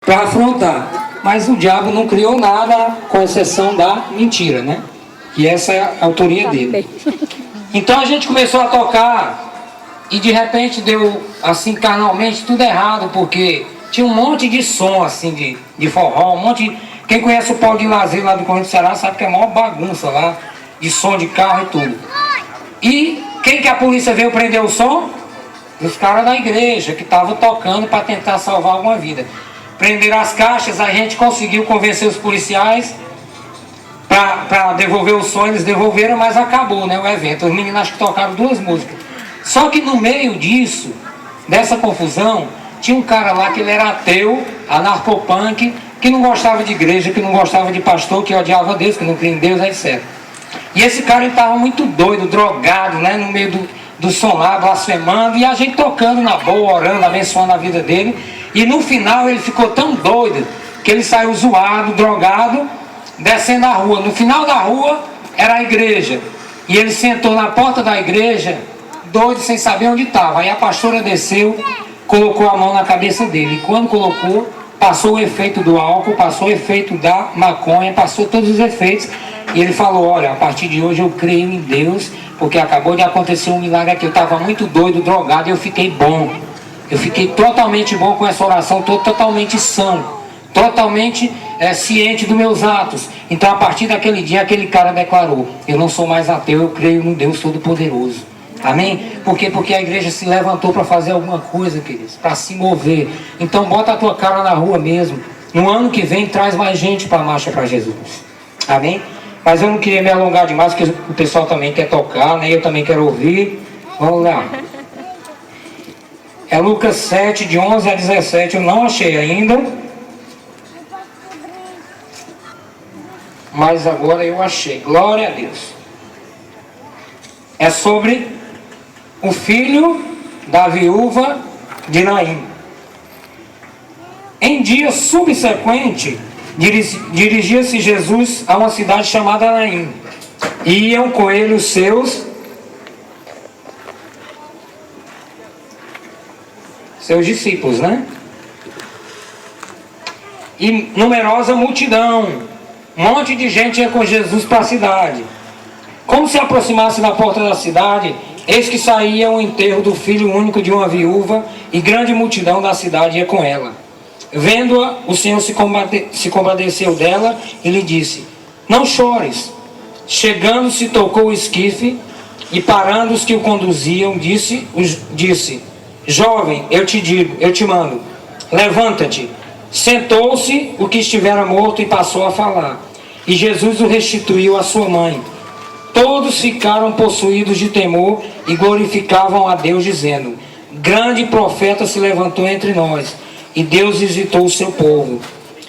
para afrontar. Mas o diabo não criou nada, com exceção da mentira, né? Que essa é a autoria dele. Então a gente começou a tocar e de repente deu, assim, carnalmente, tudo errado, porque tinha um monte de som, assim, de forró, um monte de... Quem conhece o Paulo de Lazer lá do Correio do Ceará sabe que é a maior bagunça lá, de som de carro e tudo. E quem que a polícia veio prender o som? Os caras da igreja, que estavam tocando para tentar salvar alguma vida. Prenderam as caixas, a gente conseguiu convencer os policiais para devolver o som, eles devolveram, mas acabou, né, o evento. Os meninos acho que tocaram 2 músicas. Só que no meio disso, dessa confusão, tinha um cara lá que ele era ateu, anarcopunk, que não gostava de igreja, que não gostava de pastor, que odiava Deus, que não cria em Deus, etc. E esse cara estava muito doido, drogado, né, no meio do som lá, blasfemando, e a gente tocando na boa, orando, abençoando a vida dele. E no final ele ficou tão doido que ele saiu zoado, drogado, descendo a rua. No final da rua era a igreja. E ele sentou na porta da igreja, doido, sem saber onde estava. Aí a pastora desceu, colocou a mão na cabeça dele. E quando colocou, passou o efeito do álcool, passou o efeito da maconha, passou todos os efeitos. E ele falou, olha, a partir de hoje eu creio em Deus, porque acabou de acontecer um milagre aqui. Eu estava muito doido, drogado, e eu fiquei bom. Eu fiquei totalmente bom com essa oração, estou totalmente são, totalmente ciente dos meus atos. Então a partir daquele dia, aquele cara declarou, eu não sou mais ateu, eu creio no Deus Todo-Poderoso. Amém? Por quê? Porque a igreja se levantou para fazer alguma coisa, queridos, para se mover. Então bota a tua cara na rua mesmo. No ano que vem traz mais gente para a marcha para Jesus. Amém? Mas eu não queria me alongar demais, porque o pessoal também quer tocar, né? Eu também quero ouvir. Vamos lá. É Lucas 7, de 11 a 17, eu não achei ainda. Mas agora eu achei, glória a Deus. É sobre o filho da viúva de Naim. Em dia subsequente, dirigia-se Jesus a uma cidade chamada Naim. E iam com ele os seus discípulos, né? E numerosa multidão, um monte de gente ia com Jesus para a cidade. Como se aproximasse da porta da cidade, eis que saía o enterro do filho único de uma viúva, e grande multidão da cidade ia com ela. Vendo-a, o Senhor se compadeceu dela e lhe disse, não chores. Chegando-se, tocou o esquife, e parando os que o conduziam, disse, jovem, eu te digo, eu te mando, levanta-te. Sentou-se o que estivera morto e passou a falar. E Jesus o restituiu à sua mãe. Todos ficaram possuídos de temor e glorificavam a Deus, dizendo, grande profeta se levantou entre nós, e Deus visitou o seu povo.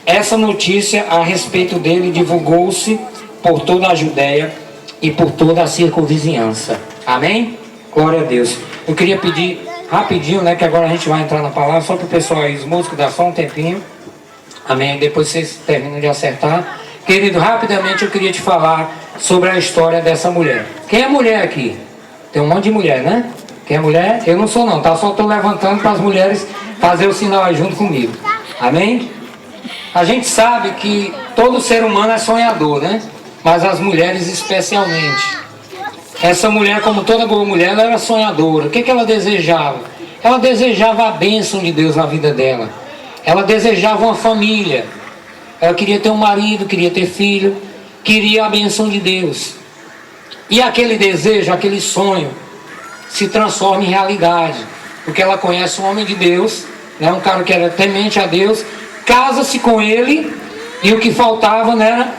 Essa notícia a respeito dele divulgou-se por toda a Judéia e por toda a circunvizinhança. Amém? Glória a Deus. Eu queria pedir rapidinho, né, que agora a gente vai entrar na palavra, só para o pessoal aí, os músicos, dá só um tempinho. Amém? Depois vocês terminam de acertar. Querido, rapidamente eu queria te falar sobre a história dessa mulher. Quem é mulher aqui? Tem um monte de mulher, né? Quem é mulher? Eu não sou não, tá? Só estou levantando para as mulheres fazer o sinal aí junto comigo. Amém? A gente sabe que todo ser humano é sonhador, né? Mas as mulheres especialmente. Essa mulher, como toda boa mulher, ela era sonhadora. O que ela desejava? Ela desejava a bênção de Deus na vida dela. Ela desejava uma família. Ela queria ter um marido, queria ter filho, queria a bênção de Deus. E aquele desejo, aquele sonho, se transforma em realidade. Porque ela conhece um homem de Deus, né, um cara que era temente a Deus, casa-se com ele, e o que faltava, né,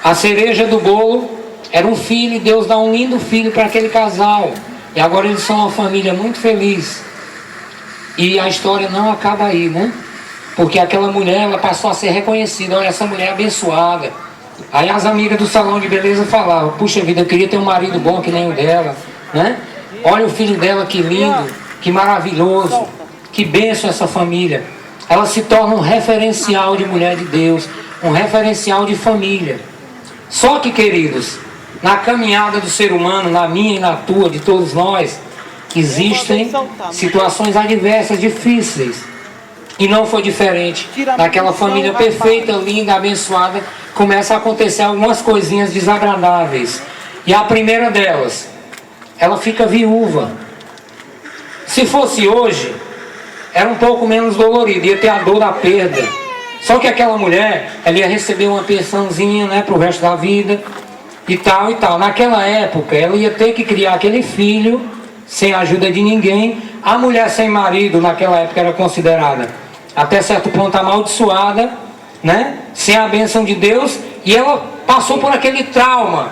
a cereja do bolo, era um filho, e Deus dá um lindo filho para aquele casal. E agora eles são uma família muito feliz. E a história não acaba aí, né? Porque aquela mulher, ela passou a ser reconhecida. Olha, essa mulher é abençoada. Aí as amigas do salão de beleza falavam, puxa vida, eu queria ter um marido bom que nem o dela, né? Olha o filho dela, que lindo, que maravilhoso, que bênção essa família. Ela se torna um referencial de mulher de Deus, um referencial de família. Só que, queridos, na caminhada do ser humano, na minha e na tua, de todos nós, existem situações adversas, difíceis. E não foi diferente. Naquela família perfeita, linda, abençoada, começa a acontecer algumas coisinhas desagradáveis. E a primeira delas, ela fica viúva. Se fosse hoje, era um pouco menos dolorido, ia ter a dor da perda. Só que aquela mulher, ela ia receber uma pensãozinha, né, pro resto da vida, e tal e tal. Naquela época, ela ia ter que criar aquele filho, sem a ajuda de ninguém. A mulher sem marido, naquela época, era considerada, até certo ponto, amaldiçoada, né, sem a bênção de Deus, e ela passou por aquele trauma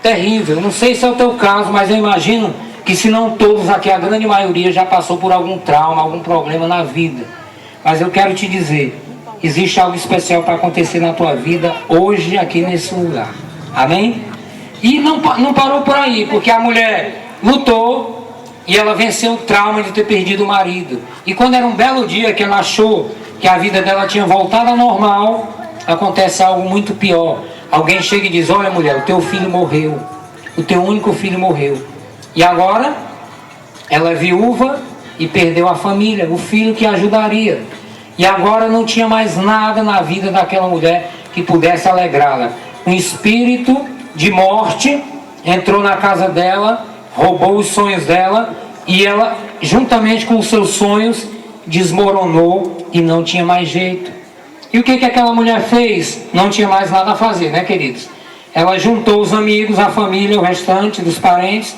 terrível. Não sei se é o teu caso, mas eu imagino que se não todos aqui, a grande maioria já passou por algum trauma, algum problema na vida. Mas eu quero te dizer, existe algo especial para acontecer na tua vida hoje aqui nesse lugar. Amém? E não parou por aí, porque a mulher lutou e ela venceu o trauma de ter perdido o marido. E quando era um belo dia que ela achou que a vida dela tinha voltado ao normal, acontece algo muito pior. Alguém chega e diz: olha, mulher, o teu filho morreu. O teu único filho morreu. E agora ela é viúva e perdeu a família, o filho que ajudaria. E agora não tinha mais nada na vida daquela mulher que pudesse alegrá-la. Um espírito de morte entrou na casa dela, roubou os sonhos dela, e ela, juntamente com os seus sonhos, desmoronou e não tinha mais jeito. E o que aquela mulher fez? Não tinha mais nada a fazer, né, queridos? Ela juntou os amigos, a família, o restante dos parentes.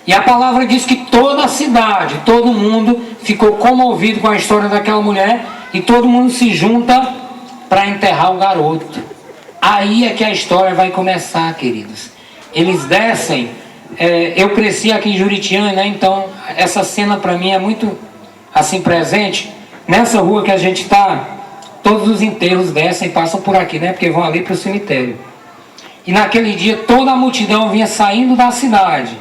E a palavra diz que toda a cidade, todo mundo ficou comovido com a história daquela mulher, e todo mundo se junta para enterrar o garoto. Aí é que a história vai começar, queridos. Eles descem. Eu cresci aqui em Juritiã, né? Então essa cena para mim é muito assim presente. Nessa rua que a gente está, todos os enterros descem e passam por aqui, né? Porque vão ali para o cemitério. E naquele dia toda a multidão vinha saindo da cidade.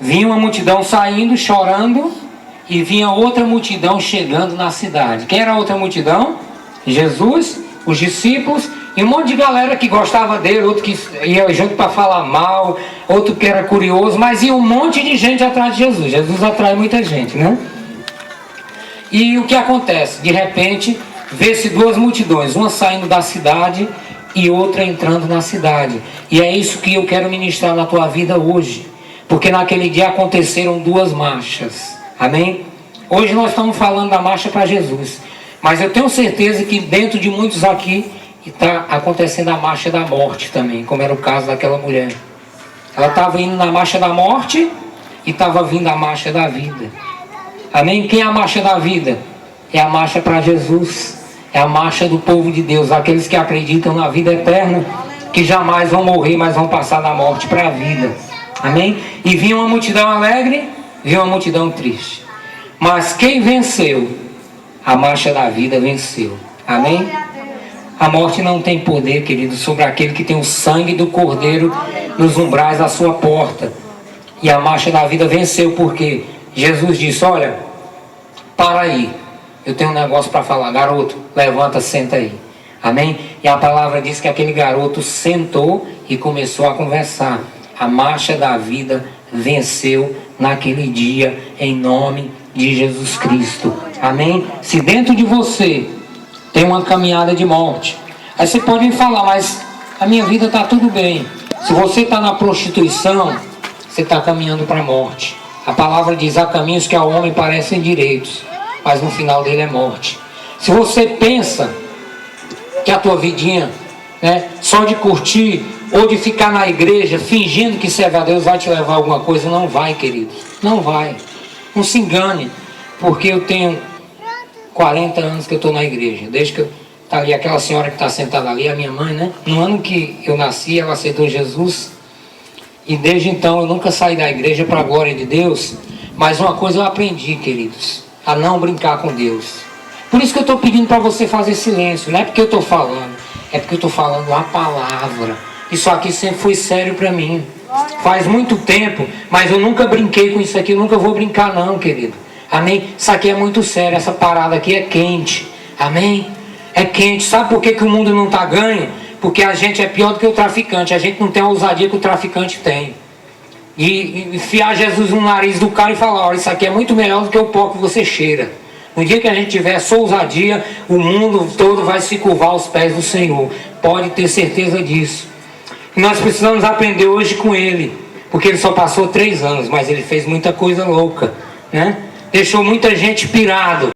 Vinha uma multidão saindo, chorando, e vinha outra multidão chegando na cidade. Quem era a outra multidão? Jesus, os discípulos e um monte de galera que gostava dele, outro que ia junto para falar mal, outro que era curioso, mas ia um monte de gente atrás de Jesus. Jesus atrai muita gente, né? E o que acontece? De repente, vê-se duas multidões, uma saindo da cidade e outra entrando na cidade. E é isso que eu quero ministrar na tua vida hoje. Porque naquele dia aconteceram duas marchas. Amém? Hoje nós estamos falando da marcha para Jesus. Mas eu tenho certeza que dentro de muitos aqui está acontecendo a marcha da morte também, como era o caso daquela mulher. Ela estava indo na marcha da morte e estava vindo a marcha da vida. Amém? Quem é a marcha da vida? É a marcha para Jesus. É a marcha do povo de Deus, aqueles que acreditam na vida eterna, que jamais vão morrer, mas vão passar da morte para a vida. Amém? E vinha uma multidão alegre, vinha uma multidão triste. Mas quem venceu? A marcha da vida venceu. Amém? A morte não tem poder, querido, sobre aquele que tem o sangue do Cordeiro nos umbrais da sua porta. E a marcha da vida venceu porque Jesus disse: olha, para aí, eu tenho um negócio para falar. Garoto, levanta, senta aí. Amém? E a palavra diz que aquele garoto sentou e começou a conversar. A marcha da vida venceu naquele dia, em nome de Jesus Cristo. Amém? Se dentro de você tem uma caminhada de morte, aí você pode me falar: mas a minha vida está tudo bem. Se você está na prostituição, você está caminhando para a morte. A palavra diz: há caminhos que ao homem parecem direitos, mas no final dele é morte. Se você pensa que a tua vidinha, né, só de curtir ou de ficar na igreja fingindo que serve a Deus vai te levar a alguma coisa, não vai, querido. Não vai. Não se engane, porque eu tenho 40 anos que eu estou na igreja. Desde que está ali aquela senhora que está sentada ali, a minha mãe, né? No ano que eu nasci, ela aceitou Jesus. E desde então eu nunca saí da igreja, para a glória de Deus. Mas uma coisa eu aprendi, queridos: a não brincar com Deus. Por isso que eu estou pedindo para você fazer silêncio. Não é porque eu estou falando, é porque eu estou falando a palavra. Isso aqui sempre foi sério para mim. Faz muito tempo, mas eu nunca brinquei com isso aqui. Eu nunca vou brincar não, querido. Amém? Isso aqui é muito sério. Essa parada aqui é quente. Amém? É quente. Sabe por que o mundo não está ganho? Porque a gente é pior do que o traficante. A gente não tem a ousadia que o traficante tem. E enfiar Jesus no nariz do cara e falar: olha, isso aqui é muito melhor do que o pó que você cheira. No dia que a gente tiver essa ousadia, o mundo todo vai se curvar aos pés do Senhor. Pode ter certeza disso. E nós precisamos aprender hoje com ele, porque ele só passou 3 anos, mas ele fez muita coisa louca, né? Deixou muita gente pirado.